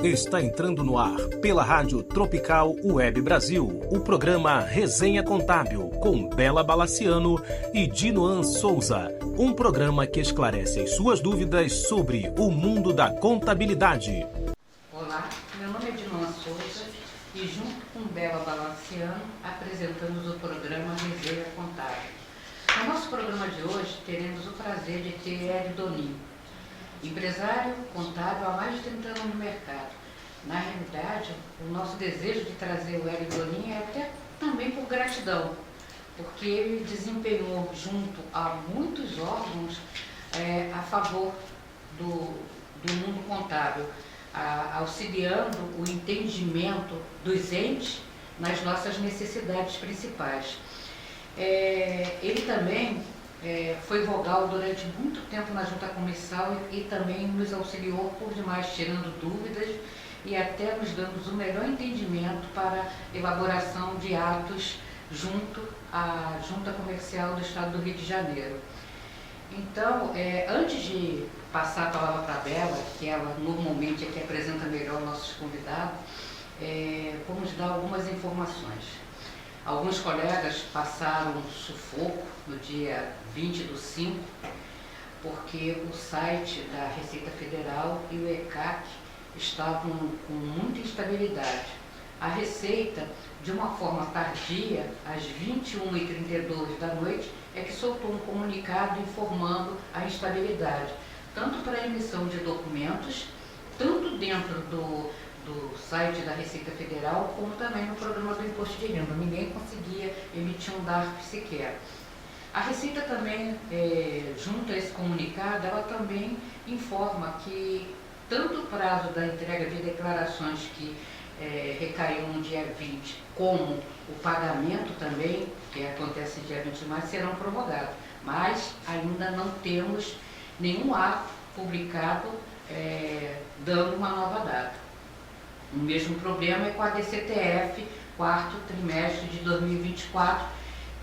Está entrando no ar, pela Rádio Tropical Web Brasil, o programa Resenha Contábil, com Bela Balaciano e Dinoan Souza. Um programa que esclarece as suas dúvidas sobre o mundo da contabilidade. Olá, meu nome é Dinoan Souza e junto com Bela Balaciano apresentamos o programa Resenha Contábil. No nosso programa de hoje teremos o prazer de ter Hélio Donin, empresário contábil há mais de 30 anos no mercado. Na realidade, o nosso desejo de trazer o Hélio Donin é até também por gratidão, porque ele desempenhou junto a muitos órgãos a favor do mundo contábil, auxiliando o entendimento dos entes nas nossas necessidades principais. Ele também foi vogal durante muito tempo na junta comissal e também nos auxiliou por demais, tirando dúvidas e até nos dando o melhor entendimento para elaboração de atos junto à junta comercial do estado do Rio de Janeiro. Então, antes de passar a palavra para a Bela, que ela normalmente é que apresenta melhor nossos convidados, vamos dar algumas informações. Alguns colegas passaram sufoco no dia 20/5, porque o site da Receita Federal e o ECAC estavam com muita instabilidade. A Receita, de uma forma tardia, às 21h32 da noite, é que soltou um comunicado informando a instabilidade, tanto para a emissão de documentos, tanto dentro do site da Receita Federal, como também no programa do Imposto de Renda. Ninguém conseguia emitir um DARF sequer. A Receita também, junto a esse comunicado, ela também informa que tanto o prazo da entrega de declarações que recaiu no dia 20, como o pagamento também, que acontece no dia 20 de maio, serão prorrogados. Mas ainda não temos nenhum ato publicado dando uma nova data. O mesmo problema é com a DCTF, quarto trimestre de 2024,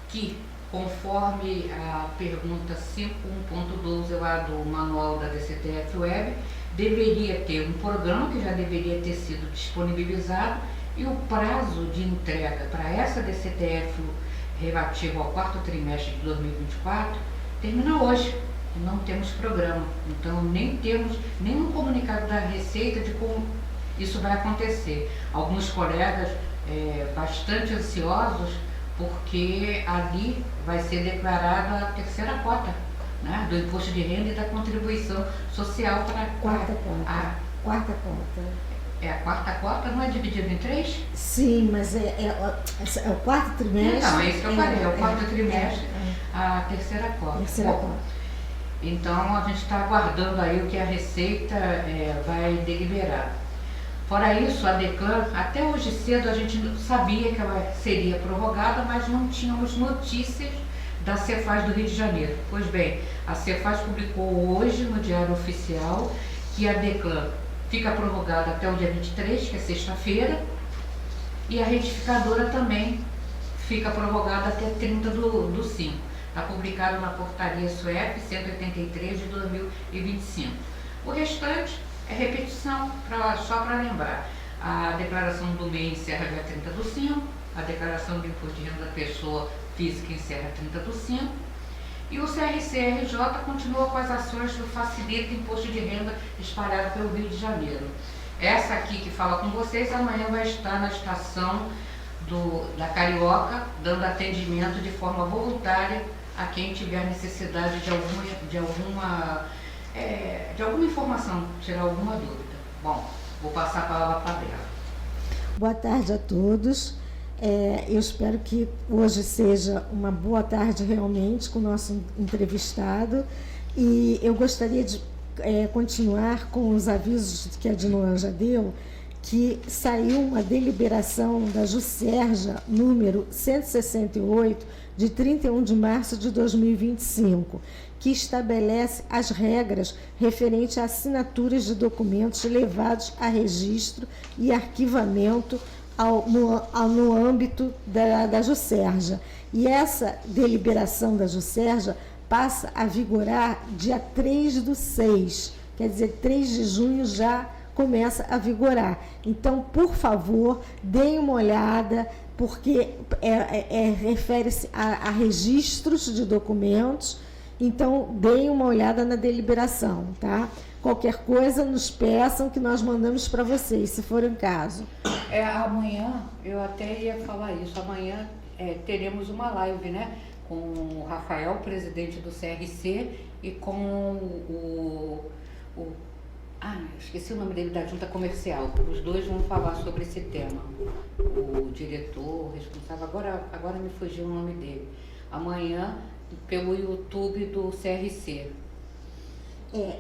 que, conforme a pergunta 5.1.12 lá do manual da DCTF Web, deveria ter um programa que já deveria ter sido disponibilizado e o prazo de entrega para essa DCTF relativo ao quarto trimestre de 2024 termina hoje. Não temos programa, então nem temos nenhum comunicado da Receita de como isso vai acontecer. Alguns colegas bastante ansiosos, porque ali vai ser declarada a terceira cota, né, do imposto de renda e da contribuição social para a quarta cota. É a quarta cota, não é dividida em 3? Sim, mas é o quarto trimestre. Não, é isso que eu falei, é o quarto trimestre, a terceira cota. Então a gente está aguardando aí o que a Receita vai deliberar. Fora isso, a DECLAN, até hoje cedo a gente sabia que ela seria prorrogada, mas não tínhamos notícias da Cefaz do Rio de Janeiro. Pois bem, a Cefaz publicou hoje no Diário Oficial que a DECLAN fica prorrogada até o dia 23, que é sexta-feira, e a retificadora também fica prorrogada até 30/5. Está publicado na portaria SUEP 183 de 2025. O restante é repetição, só para lembrar. A declaração do MEI encerra dia 30/5, a declaração do imposto de renda da pessoa física encerra 30/5 e o CRC-RJ continua com as ações do Facilita Imposto de Renda espalhado pelo Rio de Janeiro. Essa aqui que fala com vocês amanhã vai estar na estação da Carioca, dando atendimento de forma voluntária a quem tiver necessidade de alguma informação, tirar alguma dúvida. Bom, vou passar a palavra para a Bela. Boa tarde a todos. Eu espero que hoje seja uma boa tarde realmente com o nosso entrevistado e eu gostaria de continuar com os avisos que a Dinoan já deu, que saiu uma deliberação da Juscerja número 168 de 31 de março de 2025, que estabelece as regras referentes a assinaturas de documentos levados a registro e arquivamento no âmbito da Juscerja. E essa deliberação da Juscerja passa a vigorar dia 3/6, quer dizer, 3 de junho já começa a vigorar. Então, por favor, deem uma olhada, porque refere-se a registros de documentos. Então, deem uma olhada na deliberação, tá? Qualquer coisa, nos peçam que nós mandamos para vocês, se for o caso. Amanhã, eu até ia falar isso, amanhã teremos uma live, né? Com o Rafael, presidente do CRC, e com esqueci o nome dele, da Junta Comercial. Os dois vão falar sobre esse tema. O diretor, responsável, agora me fugiu o nome dele. Amanhã, pelo YouTube do CRC.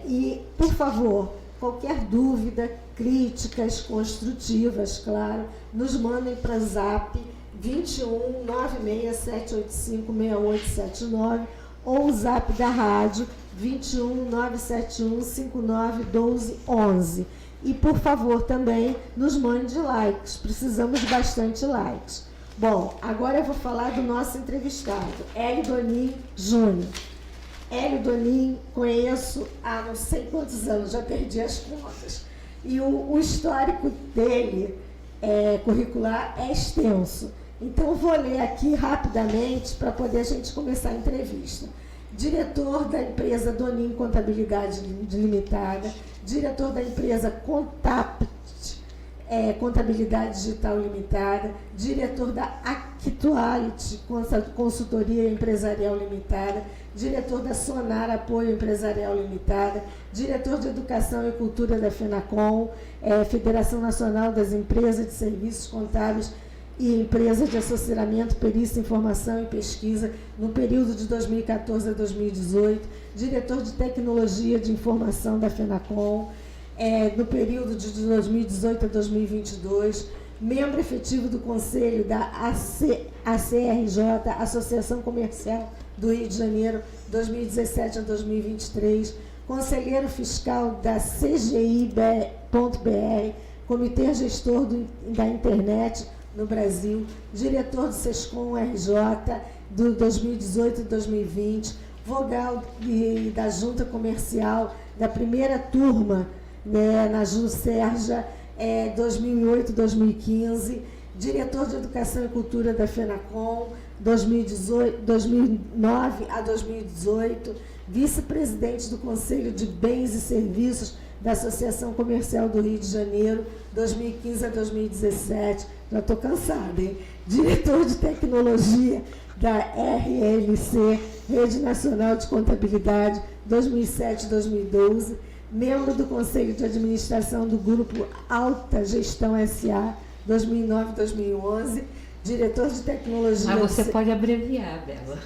E, por favor, qualquer dúvida, críticas construtivas, claro, nos mandem para Zap 21 96 785 6879 ou o Zap da rádio 21 971 59 12 11. E, por favor, também nos mande likes, precisamos de bastante likes. Bom, agora eu vou falar do nosso entrevistado, Hélio Donin Júnior. Hélio Donin conheço há não sei quantos anos, já perdi as contas. E o histórico dele, curricular, é extenso. Então, eu vou ler aqui rapidamente para poder a gente começar a entrevista. Diretor da empresa Donin Contabilidade Limitada, diretor da empresa Contapt, Contabilidade Digital Limitada, diretor da Actuality Consultoria Empresarial Limitada, diretor da Sonar Apoio Empresarial Limitada, diretor de Educação e Cultura da FENACOM, Federação Nacional das Empresas de Serviços Contábeis e Empresa de Assessoramento, Perícia, Informação e Pesquisa, no período de 2014 a 2018, diretor de Tecnologia de Informação da FENACOM, no período de 2018 a 2022, membro efetivo do Conselho da ACRJ, Associação Comercial do Rio de Janeiro, 2017 a 2023, conselheiro fiscal da CGI.br, Comitê Gestor da Internet no Brasil, diretor do SESCOM RJ, do 2018 e 2020, vogal da Junta Comercial da primeira turma, né, na JUSERJA, 2008-2015, diretor de Educação e Cultura da FENACOM, 2009 a 2018, vice-presidente do Conselho de Bens e Serviços da Associação Comercial do Rio de Janeiro, 2015 a 2017, já estou cansada, hein? Diretor de Tecnologia da RLC, Rede Nacional de Contabilidade, 2007 a 2012, membro do Conselho de Administração do Grupo Alta Gestão S.A., 2009 a 2011, diretor de Tecnologia... Mas você pode abreviar, Bela.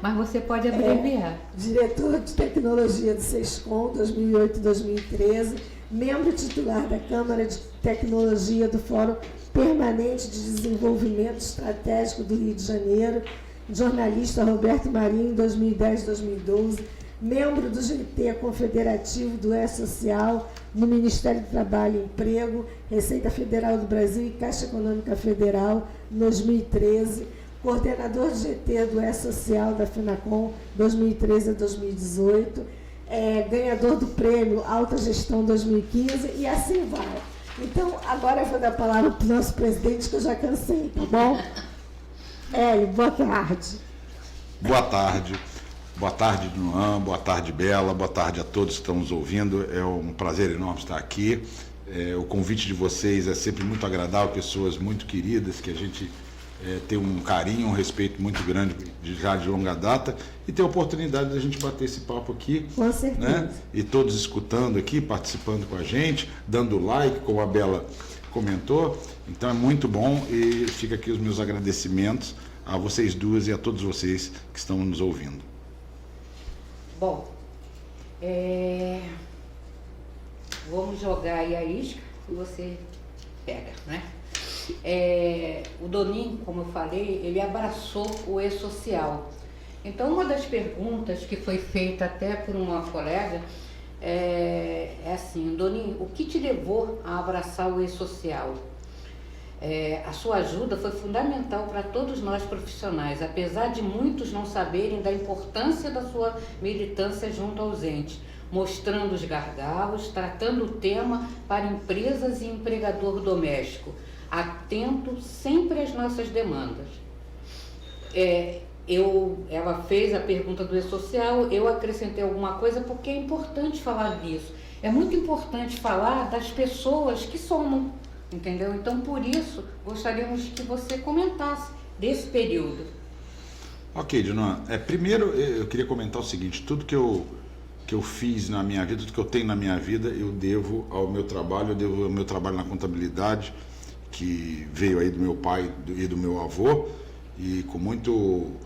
Mas você pode abreviar. Diretor de Tecnologia do SESCOM, 2008 a 2013, membro titular da Câmara de Tecnologia do Fórum Permanente de Desenvolvimento Estratégico do Rio de Janeiro, jornalista Roberto Marinho, 2010 a 2012, membro do GT Confederativo do E-Social, no Ministério do Trabalho e Emprego, Receita Federal do Brasil e Caixa Econômica Federal, 2013, coordenador do GT do E-Social da FENACOM, 2013 a 2018, ganhador do prêmio Alta Gestão 2015 e assim vai. Então, agora eu vou dar a palavra para o nosso presidente, que eu já cansei, tá bom? Hélio, boa tarde. Boa tarde. Boa tarde, Noan, boa tarde, Bela, boa tarde a todos que estão nos ouvindo. É um prazer enorme estar aqui. O convite de vocês é sempre muito agradável, pessoas muito queridas, que a gente tem um carinho, um respeito muito grande já de longa data, e ter a oportunidade de a gente bater esse papo aqui. Com certeza. Né? E todos escutando aqui, participando com a gente, dando like, como a Bela comentou. Então é muito bom e fica aqui os meus agradecimentos a vocês duas e a todos vocês que estão nos ouvindo. Bom, vamos jogar aí a isca e você pega, né? O Donin, como eu falei, ele abraçou o E-Social. Então, uma das perguntas que foi feita até por uma colega é assim: Donin, o que te levou a abraçar o E-Social? A sua ajuda foi fundamental para todos nós profissionais, apesar de muitos não saberem da importância da sua militância junto aos entes. mostrando os gargalos, tratando o tema para empresas e empregador doméstico, atento sempre às nossas demandas. Ela fez a pergunta do E-Social, eu acrescentei alguma coisa porque é importante falar disso. É muito importante falar das pessoas que somam, entendeu? Então, por isso, gostaríamos que você comentasse desse período. Ok, Dinoan. Primeiro, eu queria comentar o seguinte: tudo que eu fiz na minha vida, tudo que eu tenho na minha vida, eu devo ao meu trabalho, eu devo ao meu trabalho na contabilidade, que veio aí do meu pai e do meu avô, e com muito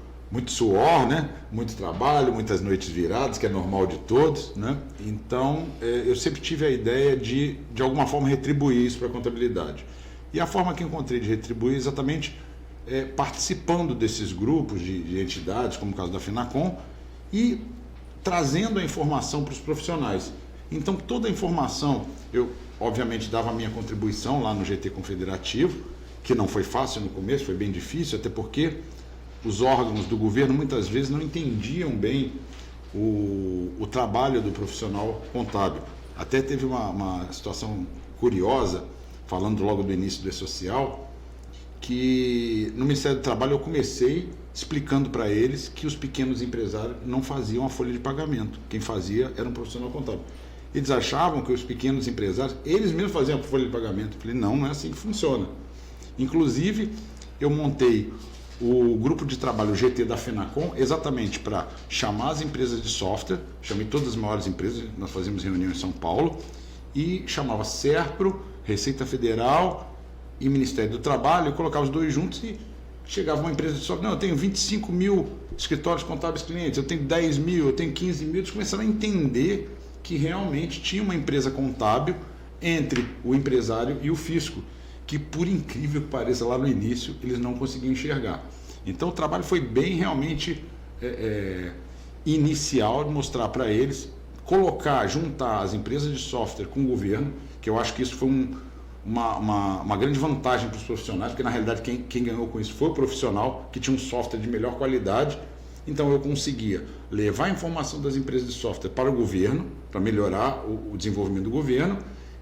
suor, né? Muito trabalho, muitas noites viradas, que é normal de todos, né? Então, eu sempre tive a ideia de alguma forma, retribuir isso para a contabilidade. E a forma que encontrei de retribuir é exatamente participando desses grupos de entidades, como o caso da Fenacom, e trazendo a informação para os profissionais. Então, toda a informação, eu obviamente dava a minha contribuição lá no GT Confederativo, que não foi fácil no começo, foi bem difícil, até porque os órgãos do governo muitas vezes não entendiam bem o trabalho do profissional contábil. Até teve uma situação curiosa, falando logo do início do E-Social, que no Ministério do Trabalho eu comecei explicando para eles que os pequenos empresários não faziam a folha de pagamento. Quem fazia era um profissional contábil. Eles achavam que os pequenos empresários, eles mesmos faziam a folha de pagamento. Eu falei, não é assim que funciona. Inclusive, eu montei o grupo de trabalho GT da Fenacom exatamente para chamar as empresas de software, chamei todas as maiores empresas, nós fazíamos reunião em São Paulo, e chamava Serpro, Receita Federal e Ministério do Trabalho, eu colocava os dois juntos e chegava uma empresa de software, não, eu tenho 25 mil escritórios contábeis clientes, eu tenho 10 mil, eu tenho 15 mil, eles começaram a entender que realmente tinha uma empresa contábil entre o empresário e o fisco, que por incrível que pareça lá no início eles não conseguiam enxergar. Então o trabalho foi bem realmente inicial de mostrar para eles, juntar as empresas de software com o governo, que eu acho que isso foi uma grande vantagem para os profissionais, porque na realidade quem ganhou com isso foi o profissional que tinha um software de melhor qualidade. Então eu conseguia levar a informação das empresas de software para o governo, para melhorar o desenvolvimento do governo,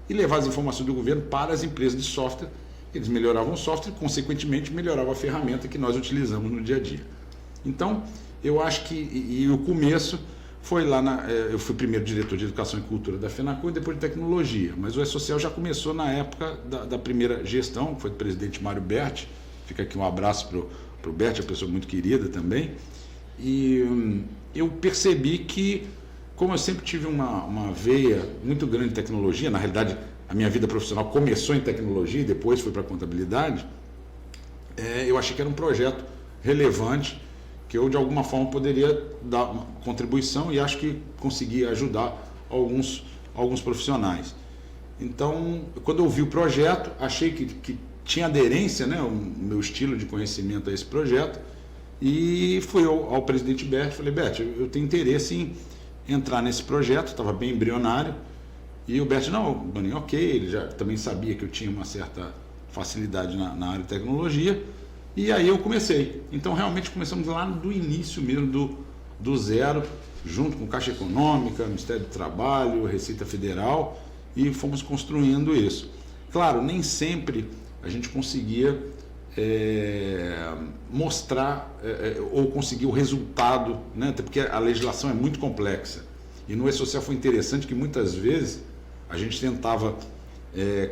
e levar as informações do governo para as empresas de software. Eles melhoravam o software e, consequentemente, melhoravam a ferramenta que nós utilizamos no dia a dia. Então, eu acho que o começo foi lá eu fui primeiro diretor de Educação e Cultura da Fenacom e depois de Tecnologia, mas o E-Social já começou na época da primeira gestão, que foi do presidente Mário Berti. Fica aqui um abraço para o Berti, uma pessoa muito querida também. E eu percebi que, como eu sempre tive uma veia muito grande de tecnologia, na realidade a minha vida profissional começou em tecnologia e depois foi para a contabilidade, eu achei que era um projeto relevante, que eu de alguma forma poderia dar uma contribuição e acho que consegui ajudar alguns profissionais. Então, quando eu vi o projeto, achei que tinha aderência, né, o meu estilo de conhecimento a esse projeto, e fui ao presidente Berti e falei, Berti, eu tenho interesse em entrar nesse projeto, estava bem embrionário, e o Berti, não, Boninho, ok, ele já também sabia que eu tinha uma certa facilidade na área de tecnologia, e aí eu comecei. Então realmente começamos lá do início mesmo, do zero, junto com Caixa Econômica, Ministério do Trabalho, Receita Federal, e fomos construindo isso. Claro, nem sempre a gente conseguia mostrar ou conseguir o resultado, né? Até porque a legislação é muito complexa. E no E-Social foi interessante que muitas vezes a gente tentava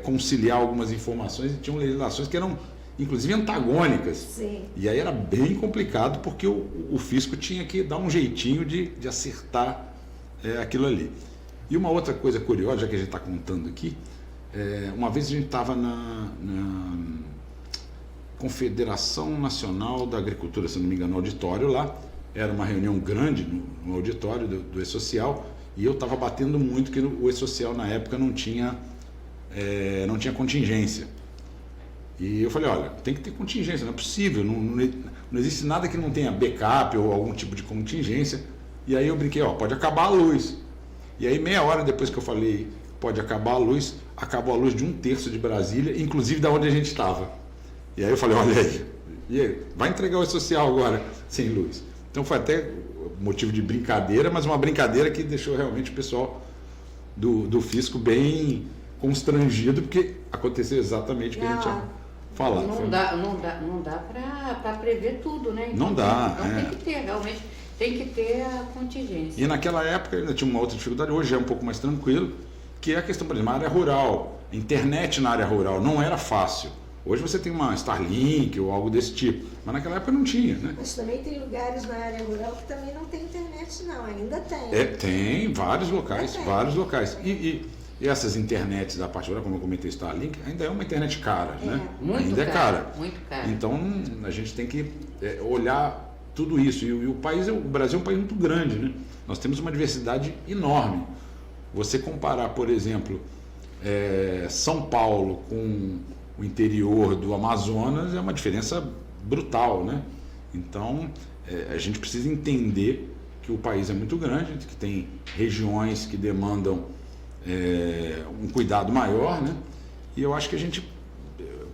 conciliar algumas informações e tinham legislações que eram inclusive antagônicas. Sim. E aí era bem complicado porque o fisco tinha que dar um jeitinho de acertar aquilo ali. E uma outra coisa curiosa, já que a gente está contando aqui, uma vez a gente estava na Confederação Nacional da Agricultura, se não me engano, no auditório lá, era uma reunião grande no auditório do E-Social, e eu estava batendo muito que o E-Social na época não tinha contingência. E eu falei, olha, tem que ter contingência, não é possível, não existe nada que não tenha backup ou algum tipo de contingência. E aí eu brinquei, pode acabar a luz. E aí meia hora depois que eu falei, pode acabar a luz, acabou a luz de 1/3 de Brasília, inclusive da onde a gente estava. E aí eu falei, olha aí, e aí, vai entregar o E-Social agora sem luz. Então foi até motivo de brincadeira, mas uma brincadeira que deixou realmente o pessoal do fisco bem constrangido, porque aconteceu exatamente o que a gente tinha falado. Não dá para prever tudo, né? Então, não dá. Tem que ter, realmente, tem que ter a contingência. E naquela época ainda tinha uma outra dificuldade, hoje é um pouco mais tranquilo, que é a questão, por exemplo, a área rural, internet na área rural não era fácil. Hoje você tem uma Starlink ou algo desse tipo, mas naquela época não tinha, né? Mas também tem lugares na área rural que também não tem internet, não, ainda tem. Tem vários locais, vários locais. E essas internets da parte rural, como eu comentei, Starlink, ainda é uma internet cara, né? Muito ainda cara, é cara. muito cara. Então a gente tem que olhar tudo isso. E o Brasil é um país muito grande, né? Nós temos uma diversidade enorme. Você comparar, por exemplo, São Paulo com o interior do Amazonas é uma diferença brutal, né? Então a gente precisa entender que o país é muito grande, que tem regiões que demandam um cuidado maior, né? E eu acho que a gente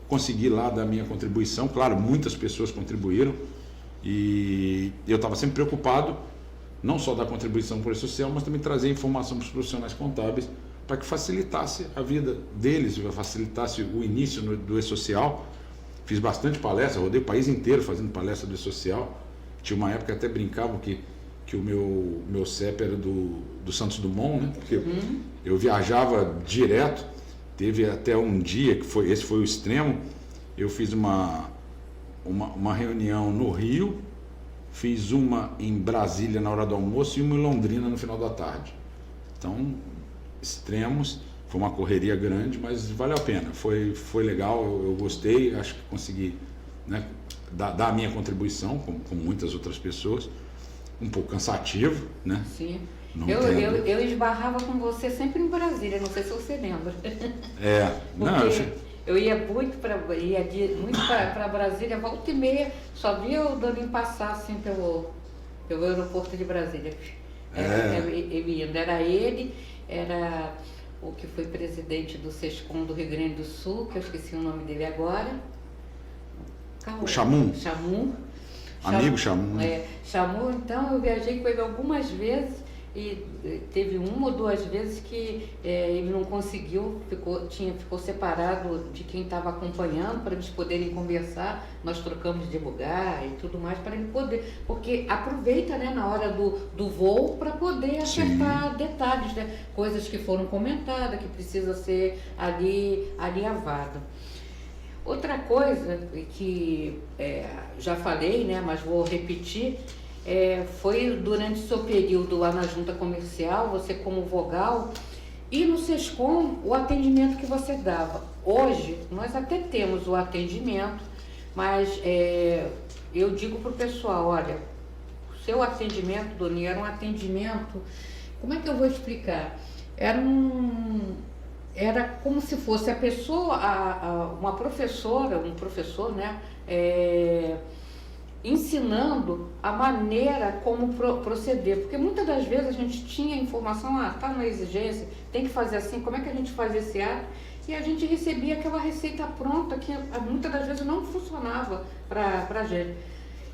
consegui lá dar a minha contribuição. Claro, muitas pessoas contribuíram e eu estava sempre preocupado não só da contribuição para o social, mas também trazer informação para os profissionais contábeis para que facilitasse a vida deles, facilitasse o início do e-social. Fiz bastante palestra, rodei o país inteiro fazendo palestra do e-social. Tinha uma época que até brincava que o meu CEP era do Santos Dumont, né? Porque eu viajava direto. Teve até um dia que esse foi o extremo. Eu fiz uma reunião no Rio, fiz uma em Brasília na hora do almoço e uma em Londrina no final da tarde. Então, extremos, foi uma correria grande, mas valeu a pena. Foi legal, eu gostei, acho que consegui, né, dar a minha contribuição, com muitas outras pessoas. Um pouco cansativo, né? Sim. Eu esbarrava com você sempre em Brasília, não sei se você lembra. Eu ia muito para Brasília, volta e meia, só via o Daninho passar assim pelo aeroporto de Brasília. Era ele, era o que foi presidente do SESCOM do Rio Grande do Sul, que eu esqueci o nome dele agora. O Chamun. Amigo Chamun. Chamun, então eu viajei com ele algumas vezes e teve uma ou duas vezes que ele não conseguiu, ficou separado de quem estava acompanhando para eles poderem conversar. Nós trocamos de lugar e tudo mais para ele poder, porque aproveita, né, na hora do voo para poder acertar detalhes, né, coisas que foram comentadas, que precisa ser alinhavado. Outra coisa que já falei, né, mas vou repetir, foi durante o seu período lá na junta comercial, você como vogal, e no SESCOM o atendimento que você dava. Hoje nós até temos o atendimento, mas eu digo para o pessoal, olha, o seu atendimento, Doninha, era um atendimento, como é que eu vou explicar? Era como se fosse a pessoa, uma professora, um professor, né, ensinando a maneira como proceder, porque muitas das vezes a gente tinha informação, está na exigência, tem que fazer assim, como é que a gente faz esse ato? E a gente recebia aquela receita pronta que muitas das vezes não funcionava para a gente.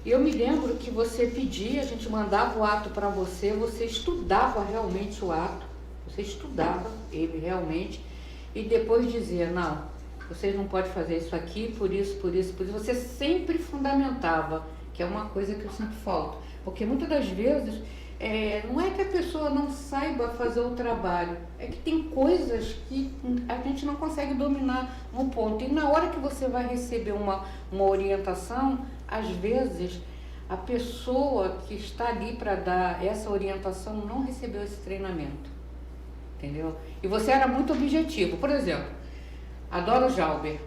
E eu me lembro que você pedia, a gente mandava o ato para você, você estudava realmente o ato, você estudava ele realmente, e depois dizia, não, vocês não podem fazer isso aqui, por isso. Você sempre fundamentava, que é uma coisa que eu sinto falta. Porque muitas das vezes, não é que a pessoa não saiba fazer o trabalho, é que tem coisas que a gente não consegue dominar no ponto. E na hora que você vai receber uma orientação, às vezes a pessoa que está ali para dar essa orientação não recebeu esse treinamento. Entendeu? E você era muito objetivo. Por exemplo, adoro o Jalber.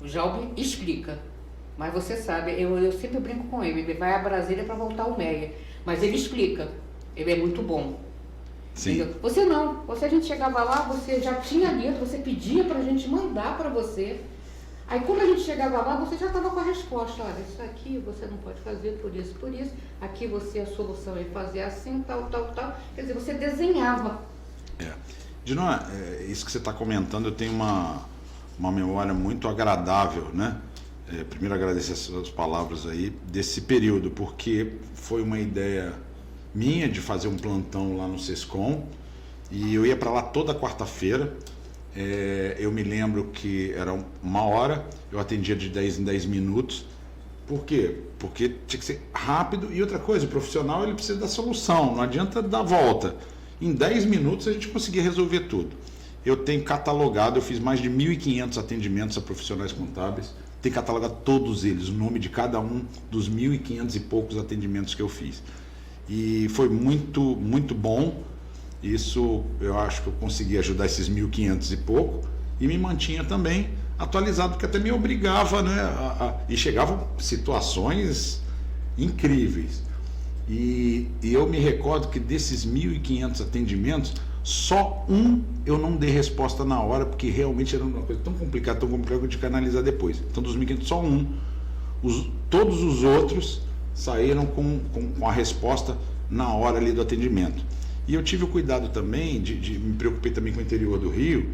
O Jalber explica. Mas você sabe, eu sempre brinco com ele. Ele vai a Brasília para voltar ao Meia. Mas ele explica. Ele é muito bom. Sim. Entendeu? Você não. A gente chegava lá, você já tinha lido, você pedia para a gente mandar para você. Aí quando a gente chegava lá, você já estava com a resposta. Olha, isso aqui você não pode fazer por isso. Aqui a solução é fazer assim, tal. Quer dizer, você desenhava. Dinora, isso que você está comentando, eu tenho uma memória muito agradável, né? Primeiro agradecer as suas palavras aí desse período, porque foi uma ideia minha de fazer um plantão lá no SESCOM E eu ia para lá toda quarta-feira. Eu me lembro que era 1 hora, eu atendia de 10 em 10 minutos. Por quê? Porque tinha que ser rápido. E outra coisa, o profissional ele precisa da solução, não adianta dar volta. Em 10 minutos a gente conseguia resolver tudo. Eu tenho catalogado, eu fiz mais de 1.500 atendimentos a profissionais contábeis. Tenho catalogado todos eles, o nome de cada um dos 1.500 e poucos atendimentos que eu fiz. E foi muito, muito bom. Isso eu acho que eu consegui ajudar esses 1.500 e pouco. E me mantinha também atualizado, porque até me obrigava, né? E chegavam situações incríveis. E eu me recordo que desses 1.500 atendimentos, só um eu não dei resposta na hora, porque realmente era uma coisa tão complicada que eu tinha que analisar depois. Então, dos 1.500, só um. Todos os outros saíram com a resposta na hora ali do atendimento. E eu tive o cuidado também, me preocupei também com o interior do Rio,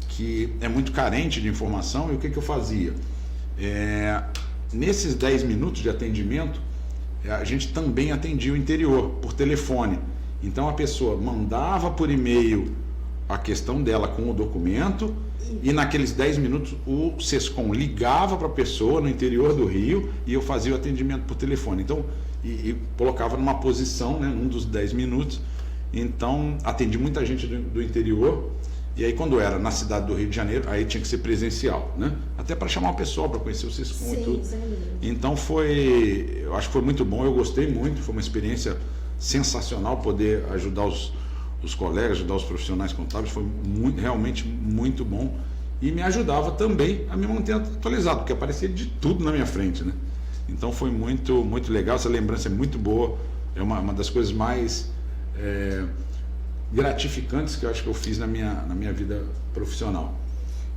que é muito carente de informação, e o que eu fazia? Nesses 10 minutos de atendimento, a gente também atendia o interior, por telefone. Então a pessoa mandava por e-mail a questão dela com o documento, e naqueles 10 minutos o SESCOM ligava para a pessoa no interior do Rio e eu fazia o atendimento por telefone. Então, e colocava numa posição, né, num dos 10 minutos. Então, atendi muita gente do interior. E aí, quando era na cidade do Rio de Janeiro, aí tinha que ser presencial, né? Até para chamar o pessoal para conhecer o SESCOM e tudo. Então, eu acho que foi muito bom, eu gostei muito, foi uma experiência sensacional poder ajudar os colegas, ajudar os profissionais contábeis, foi realmente muito bom. E me ajudava também a me manter atualizado, porque aparecia de tudo na minha frente, né? Então, foi muito, muito legal, essa lembrança é muito boa, é uma das coisas mais gratificantes que eu acho que eu fiz na minha vida profissional.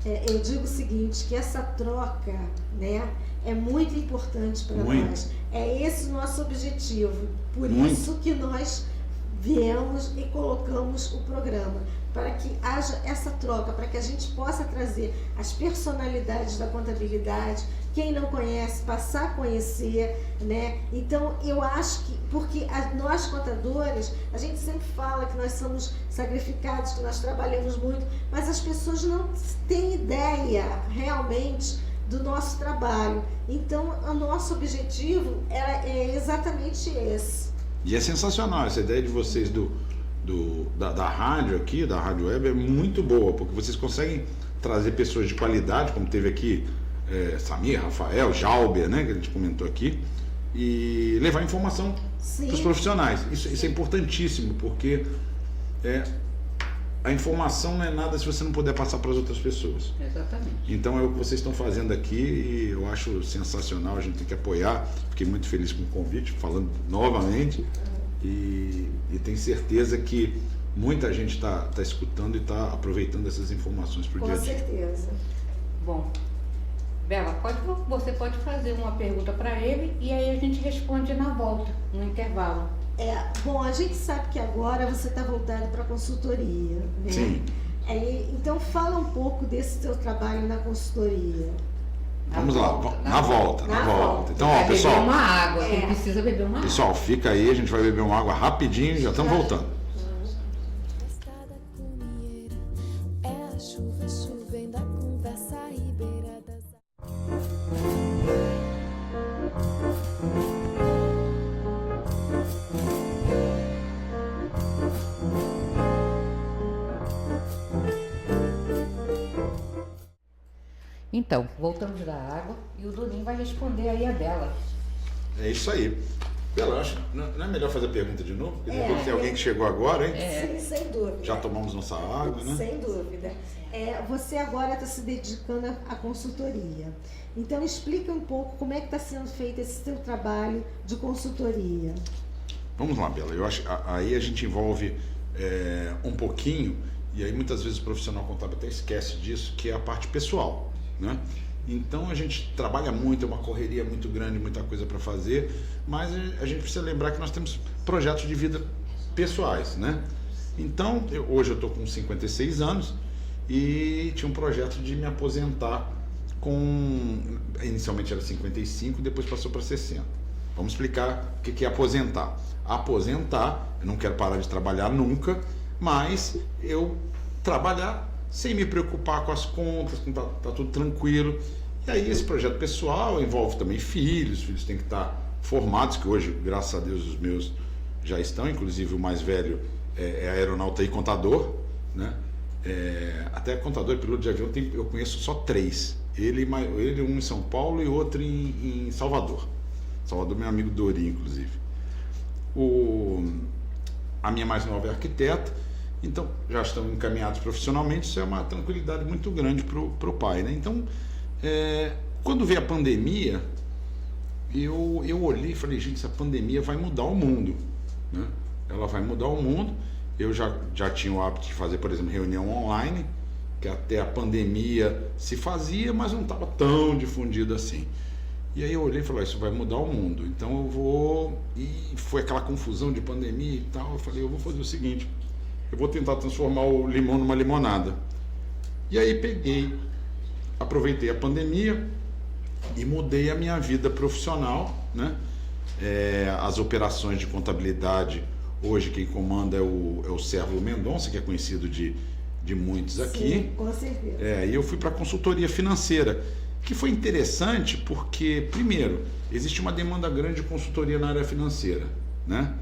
Eu digo o seguinte, que essa troca, né, é muito importante para nós. É esse o nosso objetivo. Por isso que nós viemos e colocamos o programa, para que haja essa troca, para que a gente possa trazer as personalidades da contabilidade, quem não conhece, passar a conhecer, né? Então, eu acho que, porque nós contadores, a gente sempre fala que nós somos sacrificados, que nós trabalhamos muito, mas as pessoas não têm ideia realmente do nosso trabalho. Então, o nosso objetivo é exatamente esse. E é sensacional, essa ideia de vocês da rádio aqui, da Rádio Web, é muito boa, porque vocês conseguem trazer pessoas de qualidade, como teve aqui Samir, Rafael, Jalber, né, que a gente comentou aqui, e levar informação para os profissionais. Isso é importantíssimo, porque a informação não é nada se você não puder passar para as outras pessoas. Exatamente. Então é o que vocês estão fazendo aqui e eu acho sensacional, a gente tem que apoiar. Fiquei muito feliz com o convite, falando novamente, e tenho certeza que muita gente está escutando e está aproveitando essas informações para o dia a dia. Com certeza. Bom, Bela, você pode fazer uma pergunta para ele e aí a gente responde na volta, no intervalo. Bom, a gente sabe que agora você está voltado para a consultoria, né? Sim. Então fala um pouco desse seu trabalho na consultoria. Vamos lá, na volta. Então, ó, pessoal, beber uma água, quem precisa beber uma água. Pessoal, fica aí, a gente vai beber uma água rapidinho e já estamos voltando. Então, voltamos da água e o Duninho vai responder aí a Bela. É isso aí. Bela, acho não é melhor fazer a pergunta de novo? Porque depois tem alguém que chegou agora, hein? Sim, sem dúvida. Já tomamos nossa água, né? Sem dúvida. Você agora está se dedicando à consultoria. Então, explica um pouco como é que está sendo feito esse seu trabalho de consultoria. Vamos lá, Bela. Eu acho aí a gente envolve um pouquinho, e aí muitas vezes o profissional contábil até esquece disso, que é a parte pessoal, né? Então a gente trabalha muito, é uma correria muito grande, muita coisa para fazer, mas a gente precisa lembrar que nós temos projetos de vida pessoais, né? Então, hoje eu estou com 56 anos e tinha um projeto de me aposentar inicialmente era 55, depois passou para 60. Vamos explicar o que é aposentar. Aposentar, eu não quero parar de trabalhar nunca, mas eu trabalhar sem me preocupar com as contas, tá tudo tranquilo. E aí esse projeto pessoal envolve também filhos têm que estar formados, que hoje, graças a Deus, os meus já estão, inclusive o mais velho é aeronauta e contador, né? Até contador e piloto de avião eu conheço só 3. Ele um em São Paulo e outro em Salvador. Salvador, meu amigo Dori, inclusive. A minha mais nova é arquiteta, então já estão encaminhados profissionalmente. Isso é uma tranquilidade muito grande para o pai, né? Então, quando veio a pandemia, eu olhei e falei, gente, essa pandemia vai mudar o mundo, né? Ela vai mudar o mundo. Eu já tinha o hábito de fazer, por exemplo, reunião online, que até a pandemia se fazia, mas não estava tão difundido assim. E aí eu olhei e falei, isso vai mudar o mundo, então eu vou... E foi aquela confusão de pandemia e tal, eu falei, eu vou fazer o seguinte, eu vou tentar transformar o limão numa limonada. E aí aproveitei a pandemia e mudei a minha vida profissional, né? As operações de contabilidade, hoje quem comanda é o Sérvulo Mendonça, que é conhecido de muitos aqui. Sim, com certeza. E eu fui para a consultoria financeira, que foi interessante porque, primeiro, existe uma demanda grande de consultoria na área financeira, né?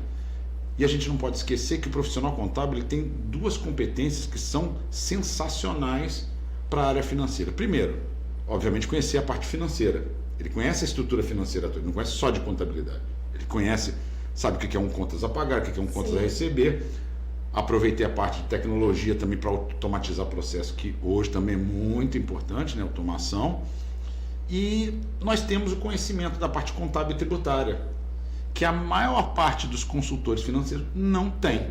E a gente não pode esquecer que o profissional contábil ele tem 2 competências que são sensacionais para a área financeira. Primeiro, obviamente, conhecer a parte financeira. Ele conhece a estrutura financeira toda, ele não conhece só de contabilidade. Ele conhece, sabe o que é um contas a pagar, o que é um contas a receber. Aproveitei a parte de tecnologia também para automatizar processo, que hoje também é muito importante, né? Automação. E nós temos o conhecimento da parte contábil e tributária, que a maior parte dos consultores financeiros não tem.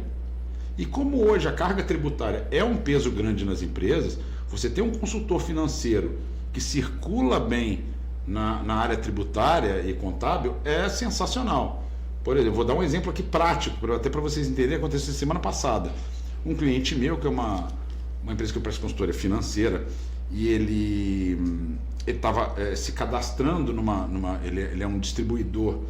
E como hoje a carga tributária é um peso grande nas empresas, você ter um consultor financeiro que circula bem na área tributária e contábil é sensacional. Por exemplo, vou dar um exemplo aqui prático, até para vocês entenderem, aconteceu semana passada. Um cliente meu, que é uma empresa que eu presto consultoria financeira, e ele estava se cadastrando ele é um distribuidor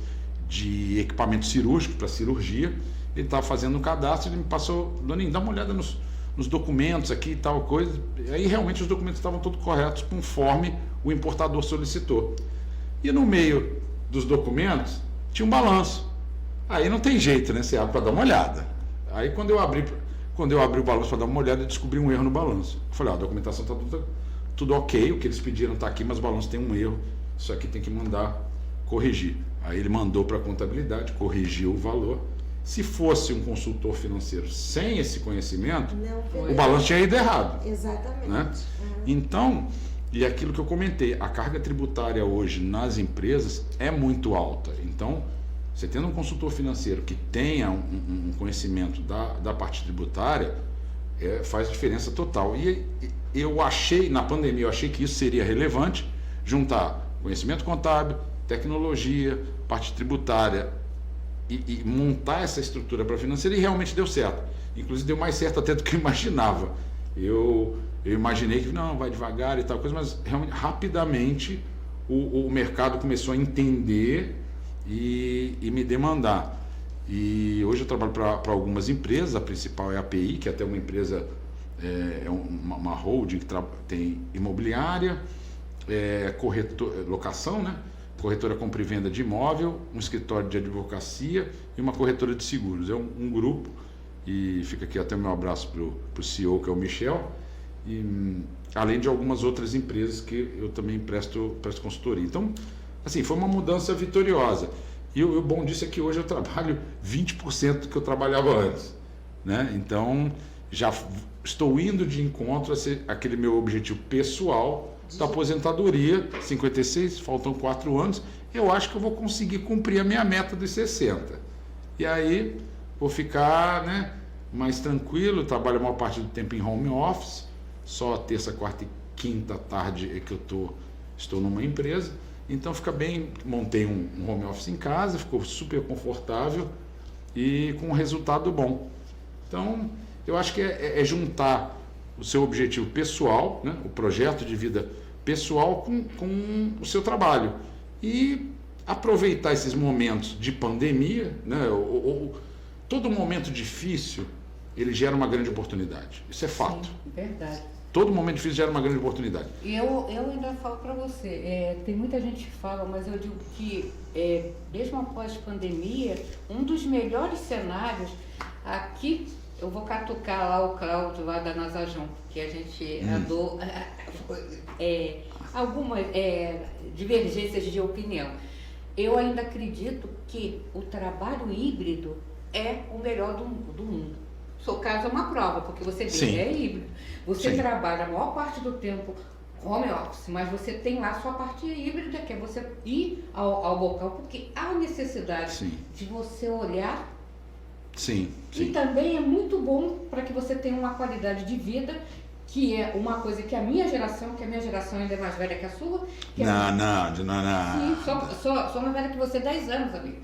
de equipamento cirúrgico para cirurgia. Ele estava fazendo um cadastro e ele me passou, Doninho, dá uma olhada nos documentos aqui e tal coisa. E aí realmente os documentos estavam todos corretos, conforme o importador solicitou. E no meio dos documentos tinha um balanço. Aí não tem jeito, né? Você abre para dar uma olhada. Aí quando eu abri o balanço para dar uma olhada, eu descobri um erro no balanço. Eu falei, a documentação está tudo ok, o que eles pediram está aqui, mas o balanço tem um erro, isso aqui tem que mandar corrigir. Aí ele mandou para a contabilidade, corrigiu o valor. Se fosse um consultor financeiro sem esse conhecimento, o balanço tinha ido errado. Exatamente. Né? Então, e aquilo que eu comentei, a carga tributária hoje nas empresas é muito alta. Então, você tendo um consultor financeiro que tenha um conhecimento da parte tributária, faz diferença total. E eu achei, na pandemia, eu achei que isso seria relevante, juntar conhecimento contábil, tecnologia, parte tributária e montar essa estrutura para a financeira, e realmente deu certo. Inclusive deu mais certo até do que eu imaginava. Eu imaginei que não, vai devagar e tal coisa, mas realmente rapidamente o mercado começou a entender e me demandar. E hoje eu trabalho para algumas empresas, a principal é a API, que é até uma empresa, uma holding que tem imobiliária, locação, né? Corretora compra e venda de imóvel, um escritório de advocacia e uma corretora de seguros. É um grupo, e fica aqui até o meu abraço para o CEO, que é o Michel, e além de algumas outras empresas que eu também presto consultoria. Então, assim, foi uma mudança vitoriosa. E o bom disso é que hoje eu trabalho 20% do que eu trabalhava antes, né? Então, já estou indo de encontro a aquele meu objetivo pessoal da aposentadoria, 56, faltam 4 anos, eu acho que eu vou conseguir cumprir a minha meta dos 60. E aí, vou ficar, né, mais tranquilo, trabalho a maior parte do tempo em home office, só terça, quarta e quinta tarde é que eu estou numa empresa. Então fica bem, montei um home office em casa, ficou super confortável e com um resultado bom. Então, eu acho que é juntar o seu objetivo pessoal, né, o projeto de vida pessoal com o seu trabalho. E aproveitar esses momentos de pandemia, né, todo momento difícil, ele gera uma grande oportunidade. Isso é fato. Sim, verdade. Todo momento difícil gera uma grande oportunidade. E eu ainda falo para você, tem muita gente que fala, mas eu digo que, mesmo após a pandemia, um dos melhores cenários, aqui eu vou catucar lá o Cláudio, lá da Nasajão, que a gente andou algumas divergências de opinião. Eu ainda acredito que o trabalho híbrido é o melhor do mundo. O seu caso é uma prova, porque você vê, é híbrido. Você trabalha a maior parte do tempo home office, mas você tem lá a sua parte híbrida, que é você ir ao local, porque há necessidade de você olhar. Sim. E também é muito bom para que você tenha uma qualidade de vida, que é uma coisa que a minha geração ainda é mais velha que a sua. Que Não. Sim, sou mais velha que você, 10 anos, amigo.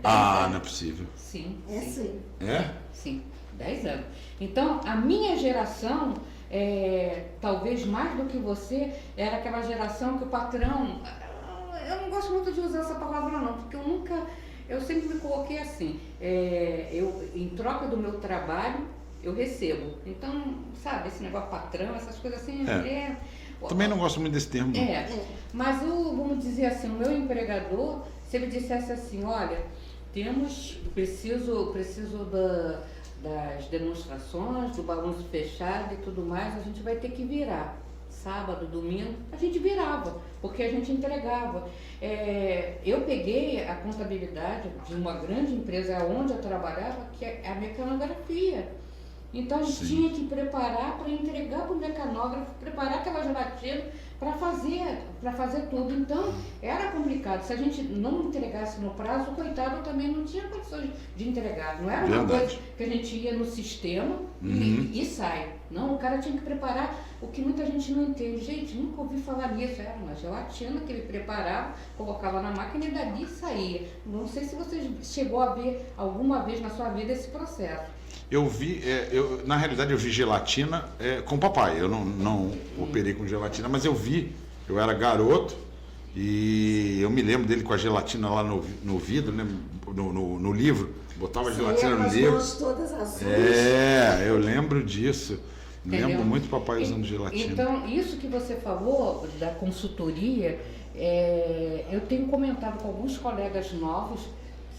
10 anos. Não é possível. Sim. Sim. É? Sim, 10 anos. Então, a minha geração, talvez mais do que você, era aquela geração que o patrão... Eu não gosto muito de usar essa palavra não, porque eu sempre me coloquei assim, em troca do meu trabalho, eu recebo. Então, sabe, esse negócio patrão, essas coisas assim... Também não gosto muito desse termo. Mas vamos dizer assim, o meu empregador, se ele dissesse assim, olha, preciso das demonstrações, do balanço fechado e tudo mais, a gente vai ter que virar. Sábado, domingo, a gente virava, porque a gente entregava. Eu peguei a contabilidade de uma grande empresa onde eu trabalhava, que é a mecanografia. Então a gente tinha que preparar para entregar para o mecanógrafo, preparar aquela gelatina para fazer tudo. Então era complicado. Se a gente não entregasse no prazo, o coitado também não tinha condições de entregar. Não era uma coisa que a gente ia no sistema e sai. Não, o cara tinha que preparar o que muita gente não entende. Gente, nunca ouvi falar nisso. Era uma gelatina que ele preparava, colocava na máquina e dali saía. Não sei se você chegou a ver alguma vez na sua vida esse processo. Eu vi, na realidade eu vi gelatina com o papai, eu não operei com gelatina, mas eu era garoto e eu me lembro dele com a gelatina lá no vidro, né, no livro, botava a gelatina no livro. Todas azuis. Eu lembro disso, lembro muito do papai usando gelatina. Então, isso que você falou da consultoria, eu tenho comentado com alguns colegas novos,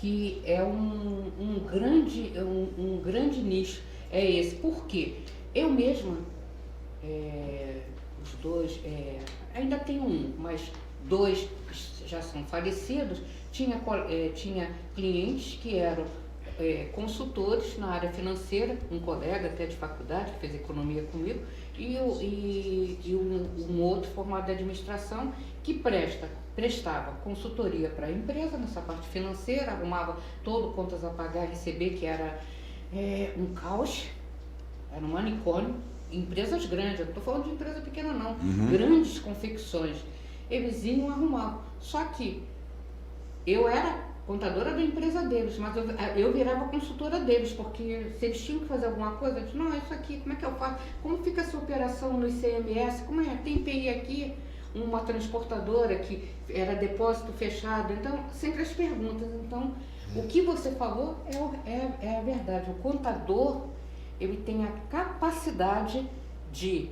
que é um grande nicho, esse. Por quê? Eu mesma, os dois, ainda tenho mas 2 já são falecidos, tinha clientes que eram consultores na área financeira, um colega até de faculdade que fez economia comigo, e um outro formado de administração que prestava consultoria para a empresa nessa parte financeira, arrumava todo contas a pagar, receber, que era um caos, era um manicômio, empresas grandes, eu não estou falando de empresa pequena não, grandes confecções, eles iam arrumar. Só que eu era contadora da empresa deles, mas eu virava consultora deles, porque se eles tinham que fazer alguma coisa, eu disse, não, isso aqui, como é que eu faço? Como fica essa operação no ICMS? Como tem PI aqui? Uma transportadora que era depósito fechado, então sempre as perguntas. Então, o que você falou é a verdade. O contador, ele tem a capacidade de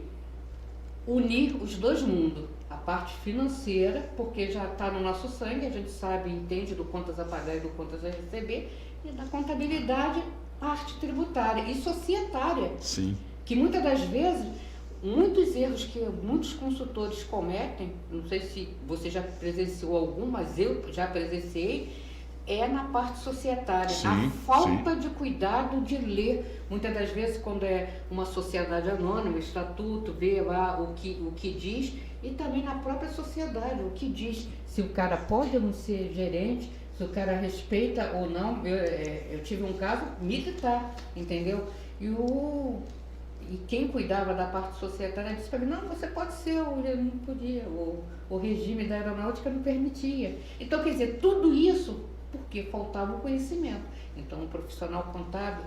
unir os dois mundos, a parte financeira, porque já está no nosso sangue, a gente sabe e entende do contas a pagar e do contas a receber, e da contabilidade, parte tributária e societária. Sim. Que muitas das vezes, muitos erros que muitos consultores cometem, não sei se você já presenciou algum, mas eu já presenciei, na parte societária. Sim, a falta de cuidado de ler. Muitas das vezes, quando é uma sociedade anônima, estatuto, vê lá o que diz, e também na própria sociedade, o que diz, se o cara pode ou não ser gerente, se o cara respeita ou não. Eu tive um caso militar, entendeu? E quem cuidava da parte societária disse para mim, não, você pode ser, eu não podia, o regime da aeronáutica não permitia. Então, quer dizer, tudo isso porque faltava o conhecimento. Então, o profissional contábil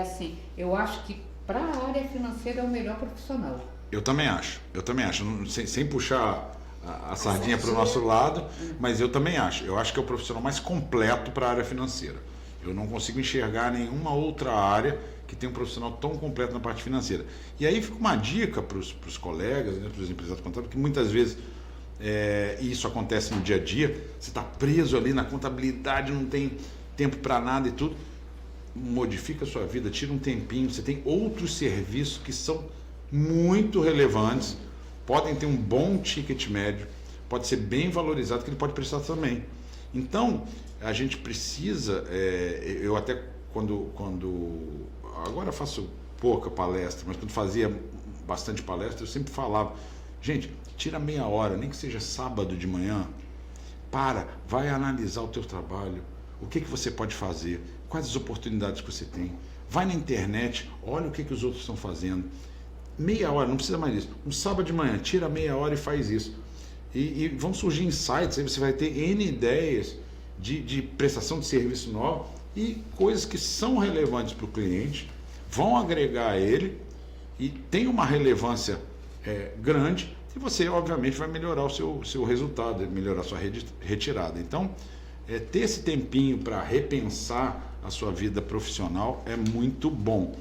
assim, eu acho que para a área financeira é o melhor profissional. Eu também acho, sem puxar a sardinha para o nosso lado, mas eu também acho. Eu acho que é o profissional mais completo para a área financeira. Eu não consigo enxergar nenhuma outra área que tem um profissional tão completo na parte financeira. E aí fica uma dica para os colegas, né, para os empresários contábeis, que muitas vezes isso acontece no dia a dia, você está preso ali na contabilidade, não tem tempo para nada e tudo. Modifica a sua vida, tira um tempinho, você tem outros serviços que são muito relevantes, podem ter um bom ticket médio, pode ser bem valorizado, que ele pode prestar também. Então, a gente precisa, eu até quando agora faço pouca palestra, mas quando fazia bastante palestra, eu sempre falava, gente, tira meia hora, nem que seja sábado de manhã, vai analisar o teu trabalho, o que você pode fazer, quais as oportunidades que você tem, vai na internet, olha o que os outros estão fazendo, meia hora, não precisa mais disso, um sábado de manhã, tira meia hora e faz isso, e vão surgir insights, aí você vai ter N ideias de prestação de serviço novo e coisas que são relevantes para o cliente, vão agregar a ele e tem uma relevância grande, e você obviamente vai melhorar o seu resultado, melhorar a sua retirada. Então, ter esse tempinho para repensar a sua vida profissional é muito bom.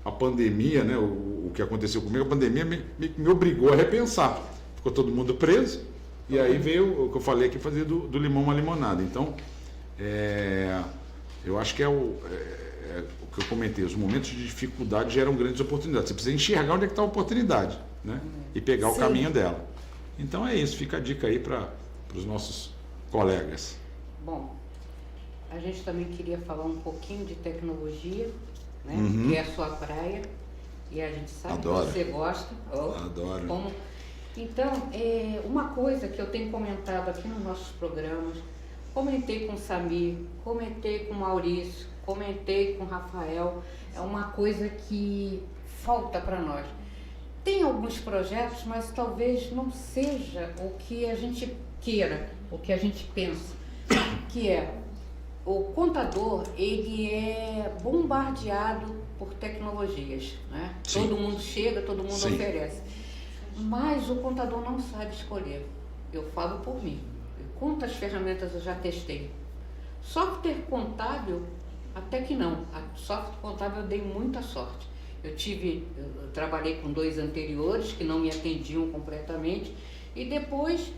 A pandemia, né, o que aconteceu comigo, a pandemia me obrigou a repensar. Ficou todo mundo preso, e aí veio o que eu falei aqui, fazer do limão uma limonada. Então, eu acho que o que eu comentei, os momentos de dificuldade geram grandes oportunidades. Você precisa enxergar onde é que está a oportunidade, né, e pegar o caminho dela. Então é isso, fica a dica aí para os nossos colegas. Bom, a gente também queria falar um pouquinho de tecnologia, né? Que é a sua praia, e a gente sabe Adoro. que você gosta. Adoro. Então, uma coisa que eu tenho comentado aqui nos nossos programas, comentei com o Samir, comentei com o Maurício, comentei com o Rafael, é uma coisa que falta para nós. Tem alguns projetos, mas talvez não seja o que a gente queira, o que a gente pensa, que o contador, ele é bombardeado por tecnologias, né? Sim. Todo mundo chega, todo mundo Sim. oferece, mas o contador não sabe escolher. Eu falo por mim, quantas ferramentas eu já testei. Software contábil, até que não. A software contábil eu dei muita sorte. Eu trabalhei com 2 anteriores que não me atendiam completamente, e depois,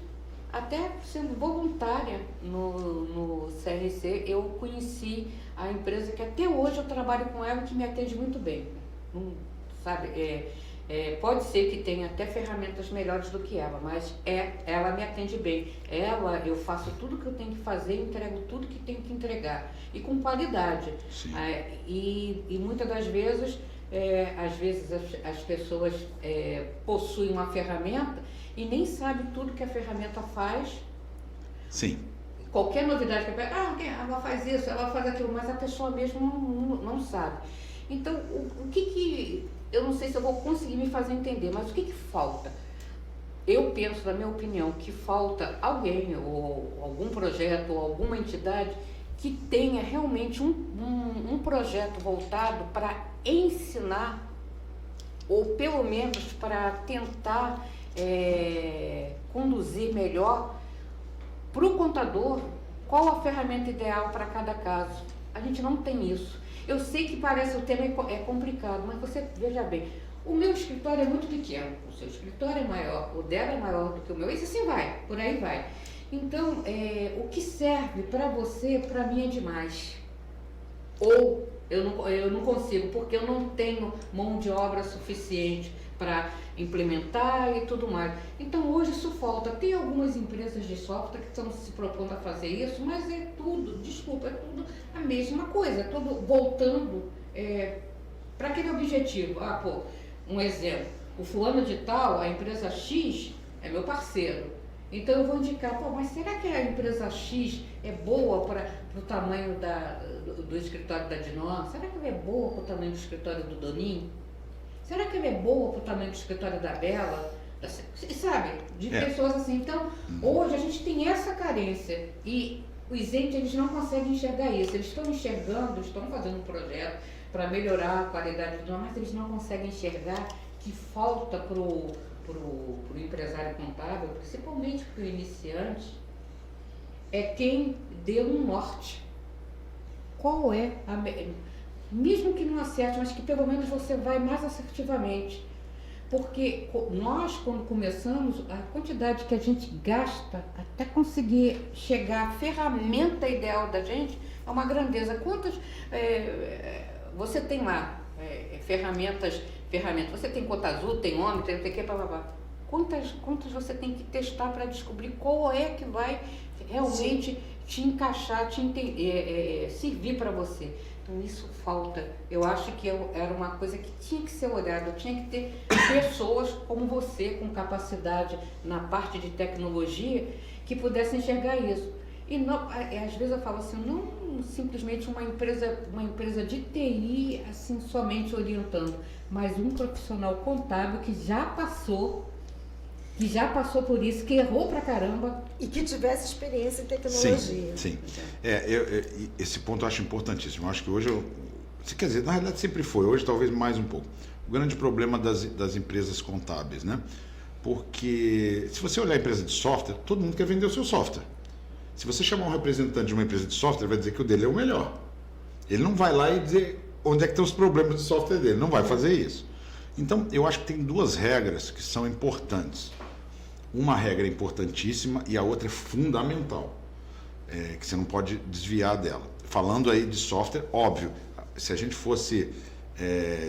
até sendo voluntária no CRC, eu conheci a empresa que até hoje eu trabalho com ela, que me atende muito bem. Sabe, pode ser que tenha até ferramentas melhores do que ela, mas ela me atende bem. Eu faço tudo que eu tenho que fazer, entrego tudo que tenho que entregar, e com qualidade. E muitas das vezes, às vezes as pessoas possuem uma ferramenta e nem sabem tudo que a ferramenta faz. Sim. Qualquer novidade que eu pego, ela faz isso, ela faz aquilo, mas a pessoa mesmo não sabe. Então, o que eu não sei se eu vou conseguir me fazer entender, mas o que falta? Eu penso, na minha opinião, que falta alguém, ou algum projeto, ou alguma entidade que tenha realmente um projeto voltado para ensinar, ou pelo menos para tentar conduzir melhor para o contador qual a ferramenta ideal para cada caso. A gente não tem isso. Eu sei que parece o tema é complicado, mas você veja bem, o meu escritório é muito pequeno, o seu escritório é maior, o dela é maior do que o meu, e assim vai, por aí vai. Então, o que serve para você, para mim é demais. Ou eu não consigo, porque eu não tenho mão de obra suficiente para implementar e tudo mais. Então hoje isso falta. Tem algumas empresas de software que estão se propondo a fazer isso, mas é tudo a mesma coisa, é tudo voltando para aquele objetivo. Um exemplo, o fulano de tal, a empresa X é meu parceiro, então eu vou indicar, mas será que a empresa X é boa para o tamanho do escritório da Dinon? Será que ela é boa para o tamanho do escritório do Doninho? Será que ela é boa para o tamanho do escritório da Bela? Sabe? De pessoas assim. Então, hoje a gente tem essa carência e os entes, eles não conseguem enxergar isso. Eles estão enxergando, estão fazendo um projeto para melhorar a qualidade do nome, mas eles não conseguem enxergar que falta para o empresário contábil, principalmente para o iniciante, é quem deu um norte. Qual é mesmo que não acerte, mas que pelo menos você vai mais assertivamente. Porque nós, quando começamos, a quantidade que a gente gasta até conseguir chegar à ferramenta ideal da gente é uma grandeza. Quantas você tem lá ferramentas, você tem Conta Azul, tem OMI, tem o que, blá. Quantas você tem que testar para descobrir qual é que vai realmente te encaixar, servir para você. Então isso falta. Eu acho que era uma coisa que tinha que ser olhada, tinha que ter pessoas como você, com capacidade na parte de tecnologia, que pudessem enxergar isso. E não, às vezes eu falo assim, não simplesmente uma empresa de TI assim somente orientando, mas um profissional contábil que já passou por isso, que errou pra caramba. E que tivesse experiência em tecnologia. Sim. Esse ponto eu acho importantíssimo. Eu acho que hoje, quer dizer, na realidade sempre foi, hoje talvez mais um pouco. O grande problema das empresas contábeis, né? Porque se você olhar a empresa de software, todo mundo quer vender o seu software. Se você chamar um representante de uma empresa de software, ele vai dizer que o dele é o melhor. Ele não vai lá e dizer onde é que estão os problemas de software dele, não vai fazer isso. Então, eu acho que tem duas regras que são importantes. Uma regra é importantíssima e a outra é fundamental, que você não pode desviar dela. Falando aí de software, óbvio, se a gente fosse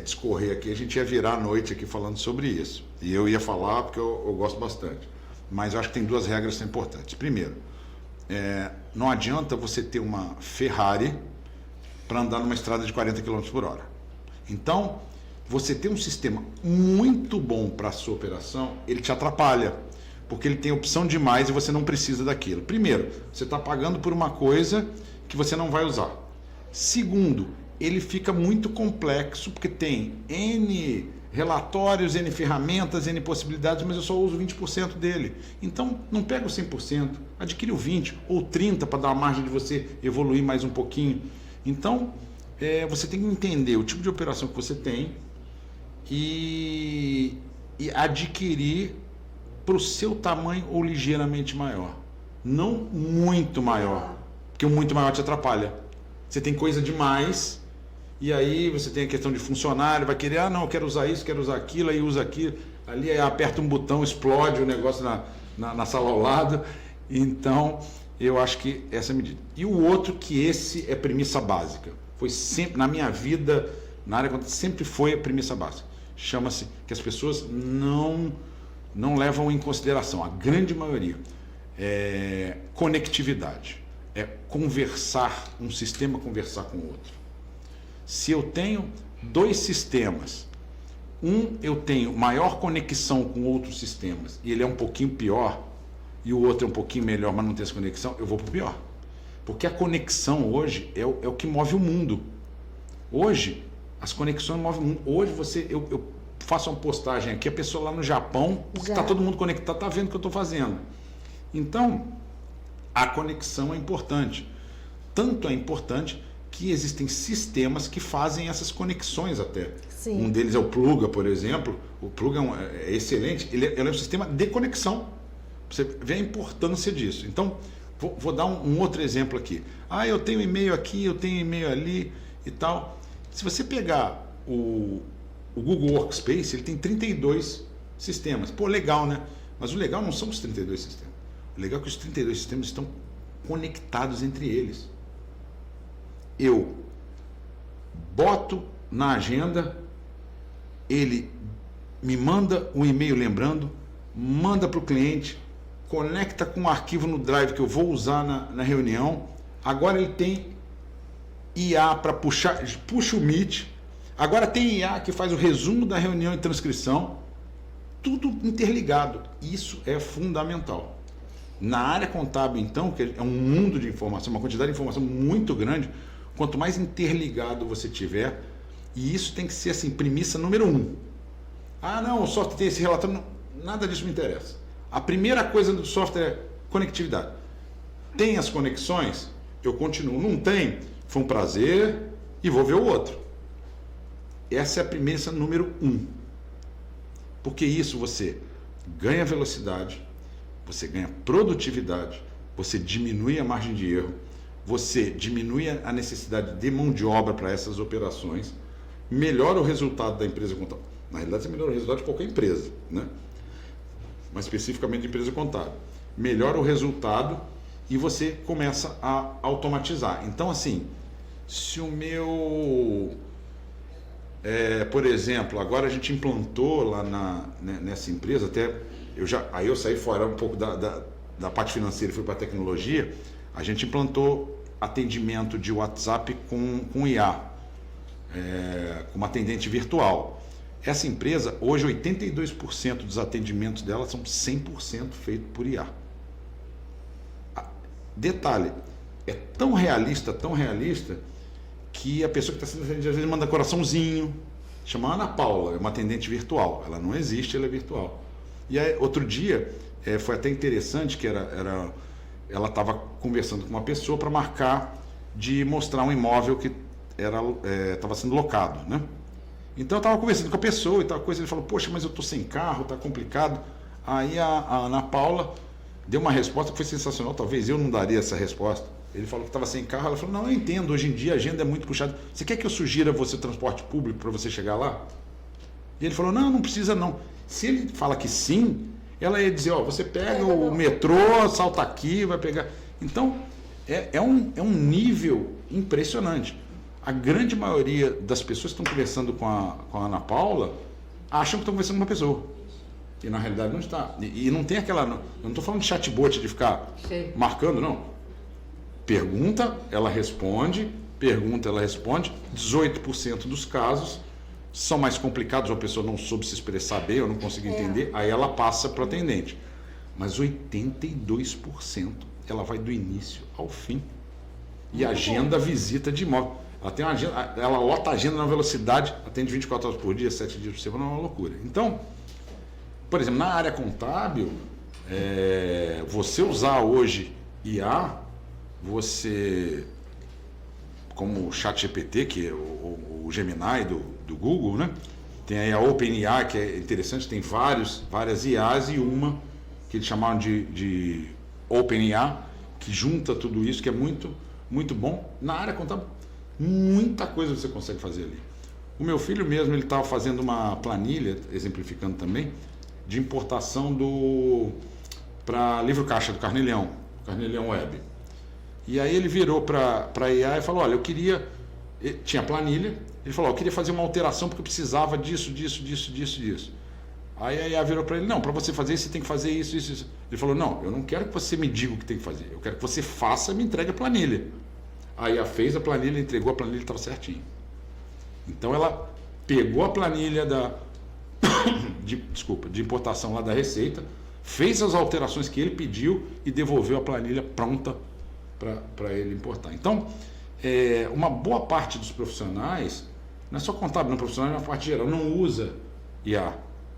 discorrer aqui, a gente ia virar a noite aqui falando sobre isso. E eu ia falar porque eu gosto bastante. Mas eu acho que tem duas regras que são importantes. Primeiro, não adianta você ter uma Ferrari para andar numa estrada de 40 km por hora. Então, você ter um sistema muito bom para a sua operação, ele te atrapalha. Porque ele tem opção demais e você não precisa daquilo. Primeiro, você está pagando por uma coisa que você não vai usar. Segundo, ele fica muito complexo porque tem N relatórios, N ferramentas, N possibilidades, mas eu só uso 20% dele. Então, não pega o 100%, adquire o 20% ou 30% para dar uma margem de você evoluir mais um pouquinho. Então, você tem que entender o tipo de operação que você tem e adquirir para o seu tamanho ou ligeiramente maior. Não muito maior, porque o muito maior te atrapalha. Você tem coisa demais e aí você tem a questão de funcionário, vai querer, não, eu quero usar isso, quero usar aquilo, aí usa aquilo, ali aí aperta um botão, explode o negócio na sala ao lado. Então, eu acho que essa é a medida. E o outro, que esse é premissa básica. Foi sempre, na minha vida, na área contábil, sempre foi a premissa básica. Chama-se que as pessoas não levam em consideração, a grande maioria, conectividade, conversar, um sistema conversar com o outro. Se eu tenho dois sistemas, eu tenho maior conexão com outros sistemas e ele é um pouquinho pior, e o outro é um pouquinho melhor, mas não tem essa conexão, eu vou para o pior. Porque a conexão hoje é o que move o mundo. Hoje, as conexões movem o mundo. Hoje eu faço uma postagem aqui, a pessoa lá no Japão, porque está todo mundo conectado, está vendo o que eu estou fazendo. Então, a conexão é importante. Tanto é importante que existem sistemas que fazem essas conexões até. Sim. Um deles é o Pluga, por exemplo. O Pluga é excelente, ele é um sistema de conexão. Você vê a importância disso. Então, vou dar um outro exemplo aqui. Eu tenho e-mail aqui, eu tenho e-mail ali e tal. Se você pegar o Google Workspace, ele tem 32 sistemas. Pô, legal, né? Mas o legal não são os 32 sistemas. O legal é que os 32 sistemas estão conectados entre eles. Eu boto na agenda, ele me manda um e-mail lembrando, manda para o cliente, conecta com um arquivo no Drive que eu vou usar na reunião. Agora ele tem IA para puxa o Meet. Agora tem IA que faz o resumo da reunião e transcrição. Tudo interligado. Isso é fundamental. Na área contábil, então, que é um mundo de informação, uma quantidade de informação muito grande, quanto mais interligado você tiver, e isso tem que ser assim, premissa número 1. Não, o software tem esse relatório. Não, nada disso me interessa. A primeira coisa do software é conectividade. Tem as conexões? Eu continuo. Não tem? Foi um prazer e vou ver o outro. Essa é a premissa número 1. Porque isso você ganha velocidade, você ganha produtividade, você diminui a margem de erro, você diminui a necessidade de mão de obra para essas operações, melhora o resultado da empresa contábil. Na realidade, você melhora o resultado de qualquer empresa, né? Mas especificamente de empresa contábil. Melhora o resultado e você começa a automatizar. Então, assim, se o meu... por exemplo, agora a gente implantou lá nessa empresa, aí eu saí fora um pouco da parte financeira e fui para a tecnologia. A gente implantou atendimento de WhatsApp com IA, com uma atendente virtual. Essa empresa, hoje 82% dos atendimentos dela são 100% feitos por IA. Detalhe, é tão realista, que a pessoa que está sendo atendida às vezes manda coraçãozinho, chama Ana Paula, é uma atendente virtual. Ela não existe, ela é virtual. E aí, outro dia, foi até interessante que ela estava conversando com uma pessoa para marcar de mostrar um imóvel que estava sendo locado, né? Então eu estava conversando com a pessoa e tal coisa, ele falou, poxa, mas eu estou sem carro, está complicado. Aí a Ana Paula deu uma resposta que foi sensacional, talvez eu não daria essa resposta. Ele falou que estava sem carro, ela falou, não, eu entendo, hoje em dia a agenda é muito puxada. Você quer que eu sugira você transporte público para você chegar lá? E ele falou, não precisa não. Se ele fala que sim, ela ia dizer, você pega o metrô, salta aqui, vai pegar. Então, é um nível impressionante. A grande maioria das pessoas que estão conversando com a Ana Paula acham que estão conversando com uma pessoa. E na realidade não está. E não tem aquela... Eu não estou falando de chatbot, de ficar marcando, não. Pergunta, ela responde. 18% dos casos são mais complicados, a pessoa não soube se expressar bem, ou não conseguiu entender, aí ela passa para o atendente. Mas 82% ela vai do início ao fim. E agenda visita de imóvel. Ela tem uma agenda, ela lota a agenda na velocidade, atende 24 horas por dia, 7 dias por semana, é uma loucura. Então, por exemplo, na área contábil, você usar hoje IA, você, como o ChatGPT, que é o Gemini do Google, né? Tem aí a OpenAI, que é interessante, tem várias IAs e uma que eles chamaram de OpenAI, que junta tudo isso, que é muito, muito bom. Na área contábil, muita coisa você consegue fazer ali. O meu filho mesmo, ele estava fazendo uma planilha, exemplificando também, de importação para livro caixa do Carnelião Web. E aí ele virou para a IA e falou, olha, eu queria... Tinha planilha, ele falou, eu queria fazer uma alteração porque eu precisava disso. Aí a IA virou para ele, não, para você fazer isso, você tem que fazer isso. Ele falou, não, eu não quero que você me diga o que tem que fazer, eu quero que você faça e me entregue a planilha. A IA fez a planilha, entregou a planilha e estava certinho. Então ela pegou a planilha de importação lá da Receita, fez as alterações que ele pediu e devolveu a planilha pronta para ele importar. Então, uma boa parte dos profissionais, não é só contábil, não, profissional de uma parte geral, não usa IA.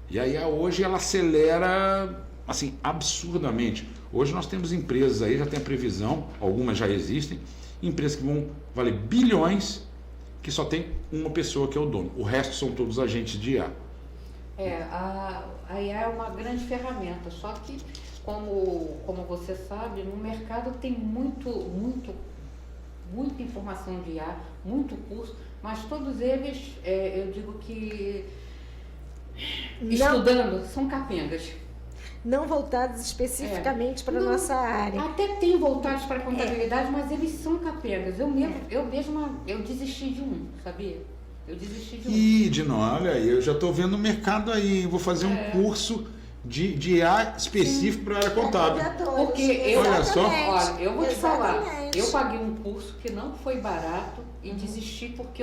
E a IA hoje ela acelera assim, absurdamente. Hoje nós temos empresas aí, já tem a previsão, algumas já existem, empresas que vão valer bilhões, que só tem uma pessoa que é o dono. O resto são todos agentes de IA. A IA é uma grande ferramenta, só que, como você sabe, no mercado tem muita informação de IA, muito curso, mas todos eles, eu digo que, estudando, são capengas. Não voltados especificamente para a nossa área. Até tem voltados para a contabilidade, mas eles são capengas. Eu desisti de um, sabia? Olha aí, eu já estou vendo o mercado aí, vou fazer um curso de IA específico para a área contábil. Porque olha só. Olha, eu vou te falar, eu paguei um curso que não foi barato e desisti porque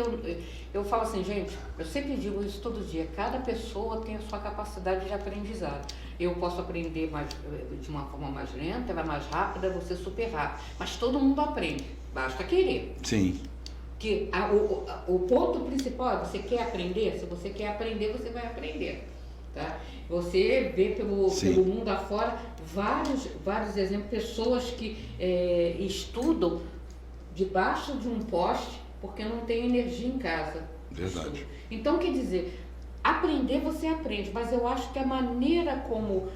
eu falo assim, gente, eu sempre digo isso todo dia, cada pessoa tem a sua capacidade de aprendizado. Eu posso aprender de uma forma mais lenta, ela é mais rápida, você super rápido, mas todo mundo aprende, basta querer. Sim. Que o ponto principal é, você quer aprender? Se você quer aprender, você vai aprender. Tá? Você vê pelo mundo afora vários exemplos, pessoas que estudam debaixo de um poste porque não tem energia em casa. Verdade. Então, quer dizer, aprender você aprende, mas eu acho que a maneira como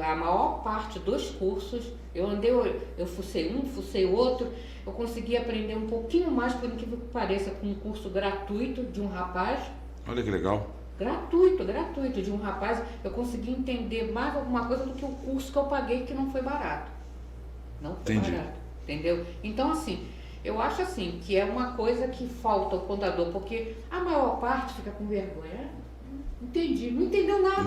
a maior parte dos cursos, eu fucei um, fucei outro, eu consegui aprender um pouquinho mais, por incrível que pareça, com um curso gratuito de um rapaz. Olha que legal. Gratuito, de um rapaz, eu consegui entender mais alguma coisa do que o curso que eu paguei, que não foi barato. Não foi barato, entendeu? Então, assim, eu acho assim, que é uma coisa que falta ao contador, porque a maior parte fica com vergonha. Entendi, não entendeu nada.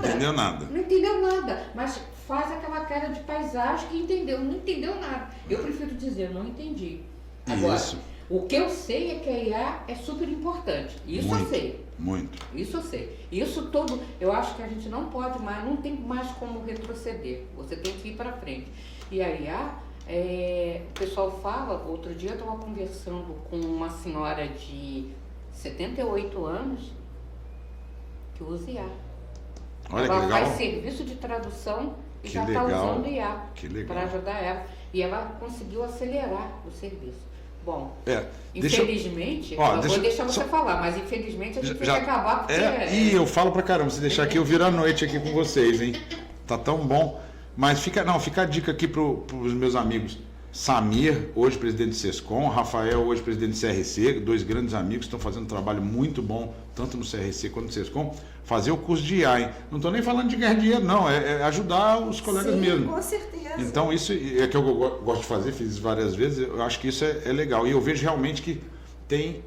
Não entendeu nada, mas faz aquela cara de paisagem que entendeu, não entendeu nada. Eu prefiro dizer, não entendi. Agora, o que eu sei é que a IA é super importante. Isso eu sei. Muito. Isso eu sei. Isso todo, eu acho que a gente não pode mais, não tem mais como retroceder. Você tem que ir para frente. E a IA, o pessoal fala, outro dia eu estava conversando com uma senhora de 78 anos que usa IA. Olha ela que legal. faz serviço de tradução e Que já está legal. usando IA para legal. ajudar ela. E ela conseguiu acelerar o serviço. Bom, deixa infelizmente, eu vou deixar você falar, mas infelizmente a gente tem que acabar porque... E eu falo pra caramba, se deixar aqui eu viro a noite aqui com vocês, hein? Tá tão bom. Mas fica a dica aqui pros meus amigos. Samir, hoje presidente do SESCOM, Rafael, hoje presidente do CRC, dois grandes amigos, estão fazendo um trabalho muito bom, tanto no CRC quanto no SESCOM, fazer o curso de IA, hein? Não estou nem falando de ganhar dinheiro, não, é ajudar os colegas mesmo. Com certeza. Então, isso é que eu gosto de fazer, fiz isso várias vezes, eu acho que isso é legal. E eu vejo realmente que tem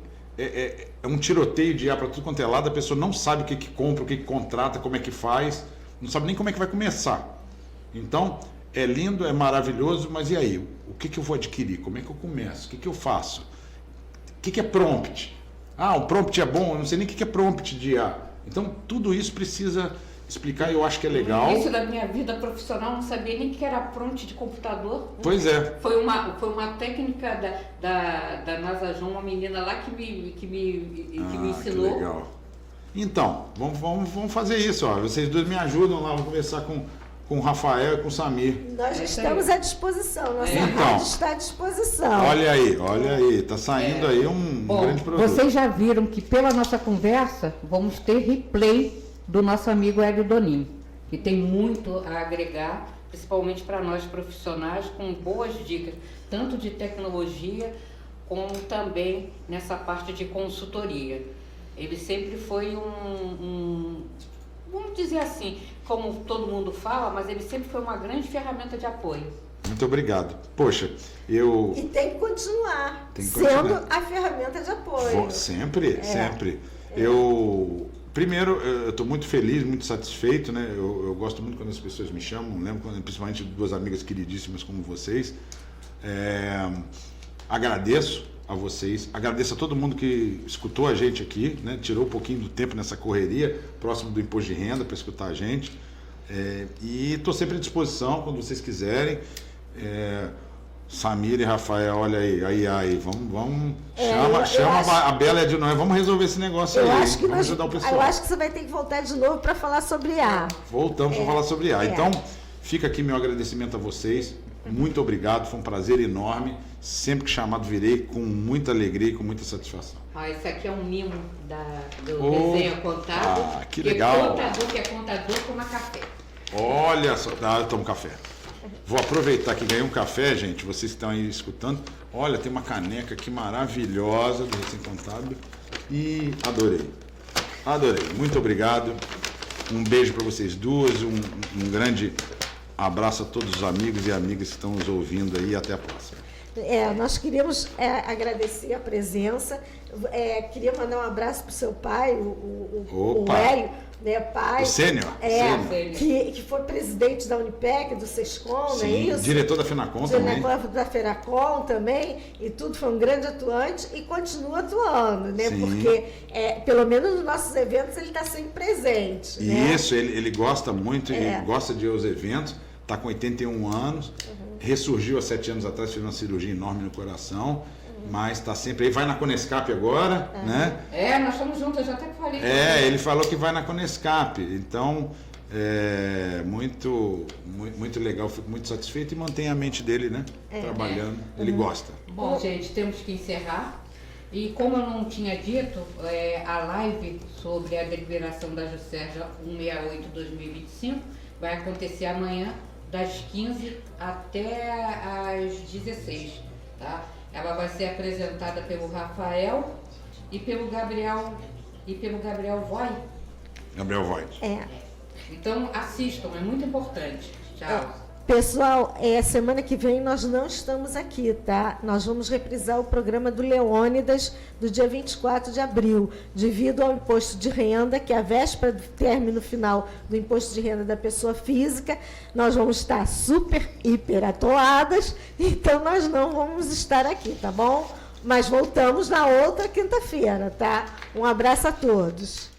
um tiroteio de IA para tudo quanto é lado, a pessoa não sabe o que compra, o que contrata, como é que faz, não sabe nem como é que vai começar. Então, é lindo, é maravilhoso, mas e aí? O que eu vou adquirir? Como é que eu começo? O que eu faço? O que é prompt? Um prompt é bom, eu não sei nem o que é prompt de IA. Então, tudo isso precisa explicar e eu acho que é legal. No início da minha vida profissional, não sabia nem o que era prompt de computador. Pois é. Foi uma técnica da Nasajon, uma menina lá que me ensinou. Que legal. Então, vamos fazer isso. Ó. Vocês dois me ajudam lá, vamos conversar com o Rafael e com o Samir. Nós estamos à disposição, nossa rádio está à disposição. Olha aí, tá saindo aí um grande produto. Vocês já viram que pela nossa conversa vamos ter replay do nosso amigo Hélio Donin, que tem muito a agregar, principalmente para nós profissionais, com boas dicas, tanto de tecnologia, como também nessa parte de consultoria. Ele sempre foi vamos dizer assim, como todo mundo fala, mas ele sempre foi uma grande ferramenta de apoio. Muito obrigado. Poxa, E tem que continuar sendo a ferramenta de apoio. Sempre. Primeiro, eu estou muito feliz, muito satisfeito, né? Eu gosto muito quando as pessoas me chamam, lembro principalmente de duas amigas queridíssimas como vocês. Agradeço a vocês, agradeço a todo mundo que escutou a gente aqui, né? Tirou um pouquinho do tempo nessa correria, próximo do imposto de renda, para escutar a gente. E estou sempre à disposição quando vocês quiserem. Samir e Rafael, olha aí, vamos, chama a Bela e a Dinoé, vamos resolver esse negócio aí, vamos ajudar o pessoal. Eu acho que você vai ter que voltar de novo para falar sobre IA. Voltamos para falar sobre IA. Então, fica aqui meu agradecimento a vocês, muito obrigado, foi um prazer enorme, sempre que chamado virei com muita alegria e com muita satisfação. Esse aqui é um mimo do Resenha Contábil, que legal. Contador que é contador toma café. Olha só, eu tomo café. Vou aproveitar que ganhei um café, gente, vocês que estão aí escutando. Olha, tem uma caneca aqui maravilhosa do Resenha Contábil e adorei. Muito obrigado. Um beijo para vocês duas, um grande abraço a todos os amigos e amigas que estão nos ouvindo aí e até a próxima. Nós queríamos agradecer a presença, queria mandar um abraço para o seu pai, o Hélio, né, pai, o Sênior, que foi presidente da Unipec, do SESCOM, sim, não é isso? Diretor da FENACOM também. Da FENACOM também, e tudo, foi um grande atuante e continua atuando, né? Sim. Porque, pelo menos nos nossos eventos, ele está sempre presente. Isso, né? ele gosta muito, ele gosta de ir aos eventos, está com 81 anos, ressurgiu há 7 anos atrás, fez uma cirurgia enorme no coração, mas está sempre aí, vai na Conescap agora, né? Nós estamos juntos, eu já até falei. Ele falou que vai na Conescap, então muito legal, fico muito satisfeito e mantém a mente dele, né? Trabalhando, ele gosta. Bom, gente, temos que encerrar. E como eu não tinha dito, a live sobre a deliberação da JUSERJ 168/2025 vai acontecer amanhã, das 15 até às 16, tá? Ela vai ser apresentada pelo Rafael e pelo Gabriel Voy. Gabriel Voy. Então assistam, é muito importante. Tchau. Pessoal, semana que vem nós não estamos aqui, tá? Nós vamos reprisar o programa do Leônidas do dia 24 de abril, devido ao imposto de renda, que é a véspera do término final do imposto de renda da pessoa física. Nós vamos estar super, hiper atoladas, então nós não vamos estar aqui, tá bom? Mas voltamos na outra quinta-feira, tá? Um abraço a todos.